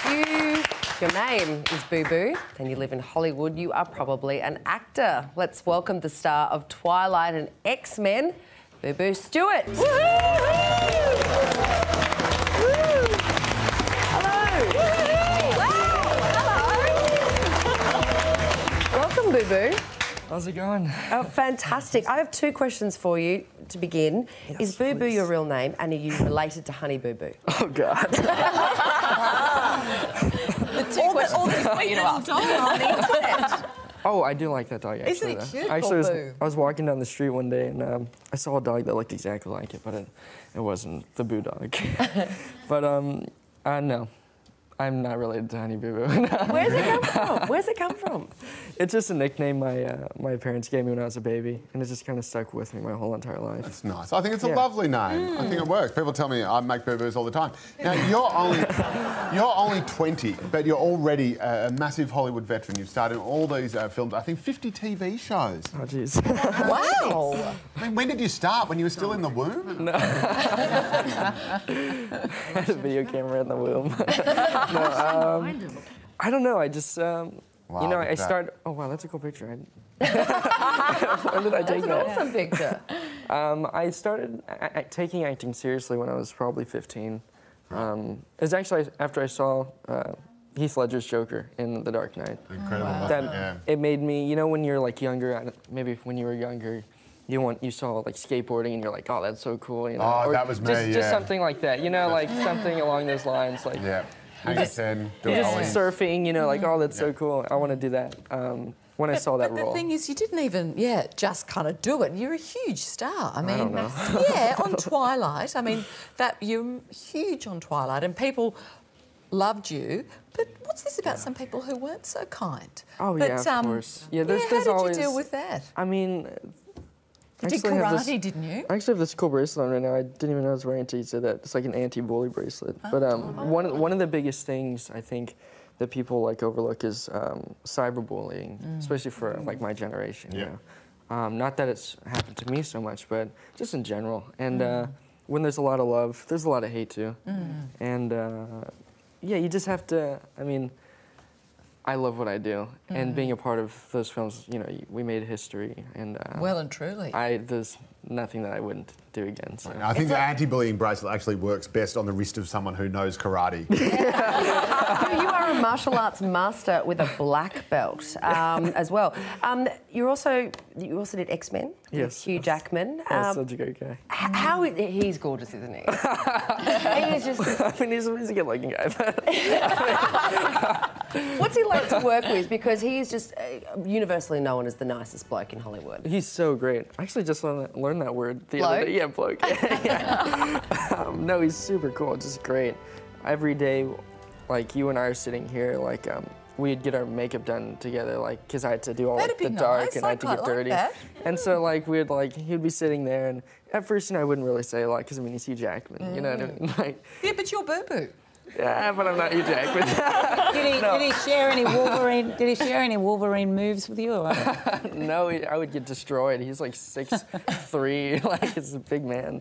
If your name is Booboo and you live in Hollywood, you are probably an actor. Let's welcome the star of Twilight and X-Men, Booboo Stewart. Welcome, Booboo. How's it going? Oh, fantastic. I have two questions for you to begin. Yes, is Booboo please. your real name, and are you related to Honey Boo Boo? Oh, God. All the sweet little dog on the internet. Oh, I do like that dog, actually. Isn't it cute, Actually, Booboo? I was walking down the street one day and I saw a dog that looked exactly like it, but it wasn't the Boo dog. But, no. I'm not related to Honey Boo Boo. Where's it come from? Where's it come from? It's just a nickname my parents gave me when I was a baby, and it just kind of stuck with me my whole entire life. That's nice. I think it's a lovely name. I think it works. People tell me I make boo-boos all the time. Now, you're only 20, but you're already a massive Hollywood veteran. You've starred in all these films, I think 50 TV shows. Oh, jeez. Wow. I mean, when did you start? When you were still in the womb? No. I had a video camera in the womb. No, I don't know. I just, you know, I started. Oh wow, that's a cool picture. When did I take that? That's an awesome picture. I started taking acting seriously when I was probably 15. It was actually after I saw Heath Ledger's Joker in The Dark Knight. Incredible. That it made me. You know, when you're like younger, maybe when you were younger. You saw like skateboarding and you're like, oh, that's so cool, you know. Oh, or that was me, just something like that, you know, like something along those lines, like. Yeah. Hang a 10, do Just ollies. surfing, you know, like, oh, that's so cool. I want to do that. When I saw that But role. the thing is, you didn't even, just kind of do it. You're a huge star. I mean, don't know. on Twilight. I mean, you're huge on Twilight, and people loved you. But what's this about some people who weren't so kind? Oh, but, yeah, of course. Yeah, how did always, you deal with that? I mean, You did karate, didn't you? I actually have this cool bracelet on right now. I didn't even know I was wearing it until you said that. It's like an anti-bully bracelet. But one of the biggest things I think that people like overlook is cyberbullying, especially for like my generation. You know? Not that it's happened to me so much, but just in general. And when there's a lot of love, there's a lot of hate too. And yeah, you just have to. I mean, I love what I do, and being a part of those films, you know, we made history, and Well and truly. there's nothing that I wouldn't do again. So. I think the anti-bullying bracelet actually works best on the wrist of someone who knows karate. You are a martial arts master with a black belt as well. You also did X-Men. Yes. Hugh Jackman. Such a great guy. He's gorgeous, isn't he? He's just. I mean, he's a good-looking guy. What's he like to work with? Because he is just universally known as the nicest bloke in Hollywood. He's so great. I actually just learned that word the other day. Yeah, bloke. Yeah. No, he's super cool. Just great. Every day, like you and I are sitting here, like we'd get our makeup done together, like because I had to do all like, the dark and I had to get dirty. And so like he'd be sitting there, and at first, you know, I wouldn't really say a lot because I mean he's Hugh Jackman, you know what I mean? Like, Yeah, but you're Booboo. yeah, but I'm not Hugh Jackman. Did he share any Wolverine? Did he share any Wolverine moves with you? Or? No, I would get destroyed. He's like 6'3", like he's a big man.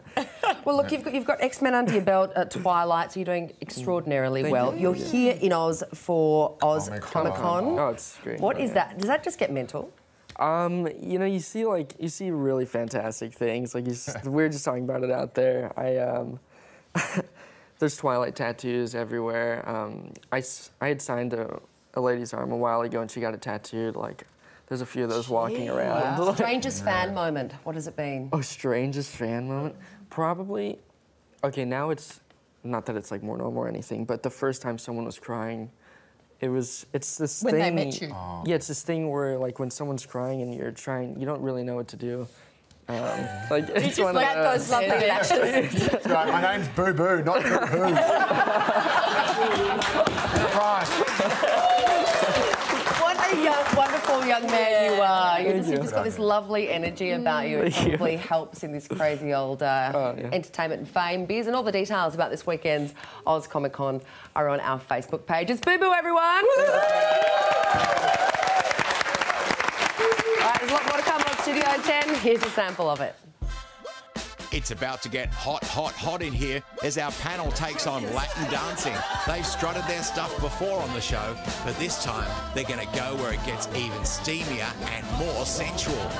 Well, look, you've got X-Men under your belt at Twilight, so you're doing extraordinarily well. You're here in Oz for Oz Comic-Con. Oh, it's great. What is that? Does that just get mental? You know, you see really fantastic things. Like we were just talking about it out there. There's Twilight tattoos everywhere. I had signed a lady's arm a while ago, and she got it tattooed. Like, there's a few of those walking around. Wow. Strangest fan moment. What has it been? Oh, strangest fan moment? Probably. Okay, now it's not that it's like more normal or anything, but the first time someone was crying, it's this When thing. they met you. Yeah, it's this thing where like when someone's crying and you don't really know what to do. Like it's Just like those lovely lashes. That's right, my name's Booboo, not Boo-Hoo. Right. What a wonderful young man you are. You've just got this lovely energy about you. It probably helps in this crazy old entertainment and fame biz. And all the details about this weekend's Oz Comic Con are on our Facebook page. It's Booboo, everyone. All right, there's a lot more to come on Studio 10. Here's a sample of it. It's about to get hot, hot, hot in here as our panel takes on Latin dancing. They've strutted their stuff before on the show, but this time they're going to go where it gets even steamier and more sensual.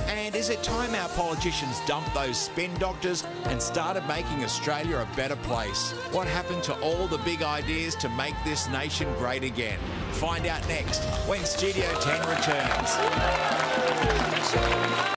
And is it time our politicians dumped those spin doctors and started making Australia a better place? What happened to all the big ideas to make this nation great again? Find out next when Studio 10 returns.